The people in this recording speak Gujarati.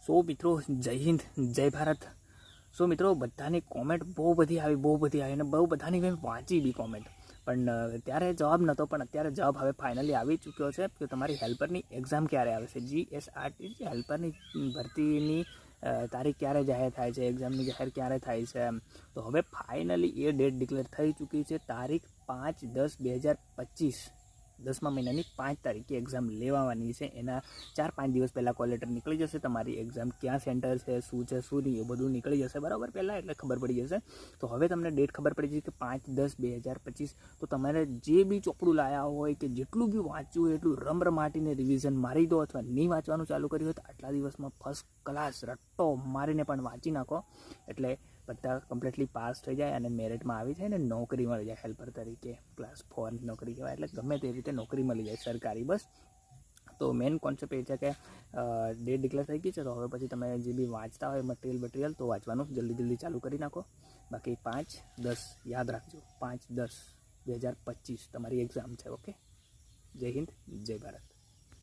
સો મિત્રો જય હિન્દ જય ભારત। સો મિત્રો બધાની કોમેન્ટ બહુ બધી આવી અને બહુ બધાની મેં વાંચી બી કોમેન્ટ, પણ ત્યારે જવાબ નહોતો, પણ અત્યારે જવાબ હવે ફાઇનલી આવી ચૂક્યો છે કે તમારી હેલ્પરની એક્ઝામ ક્યારે આવે છે। GSRT હેલ્પરની ભરતીની તારીખ ક્યારે જાહેર થાય છે, એક્ઝામની જાહેર ક્યારે થાય છે, તો હવે ફાઇનલી એ ડેટ ડિક્લેર થઈ ચૂકી છે। તારીખ 5/10/2025 10મા મહિનાની 5 તારીખે એક્ઝામ લેવાની છે। એના 4-5 દિવસ પહેલાં કોલ લેટર નીકળી જશે, તમારી એક્ઝામ ક્યાં સેન્ટર છે, શું છે શું નહીં, એ બધું નીકળી જશે બરાબર પહેલાં, એટલે ખબર પડી જશે। તો હવે તમને ડેટ ખબર પડી જશે કે 5/10/2025। તો તમારે જે બી ચોપડું લાયા હોય કે જેટલું બી વાંચ્યું હોય એટલું રમરમાટીને રિવિઝન મારી દો, અથવા નહીં વાંચવાનું ચાલુ કર્યું હોય તો આટલા દિવસમાં ફર્સ્ટ ક્લાસ રટ્ટો મારીને પણ વાંચી નાખો, એટલે બધા કમ્પ્લીટલી પાસ થઈ જાય અને મેરિટમાં આવી જાય ને નોકરી મળી જાય હેલ્પર તરીકે। ક્લાસ 4 નોકરી કહેવાય, એટલે ગમે તે રીતે નોકરી મળી જાય સરકારી। બસ તો મેઇન કોન્સેપ્ટ એ છે કે ડેટ ડિક્લેર થઈ ગઈ છે, તો હવે પછી તમે જે બી વાંચતા હોય મટીરિયલ તો વાંચવાનું જલ્દી ચાલુ કરી નાખો। બાકી 5/10 યાદ રાખજો, 5/10/2025 તમારી એક્ઝામ છે। ઓકે, જય હિન્દ જય ભારત।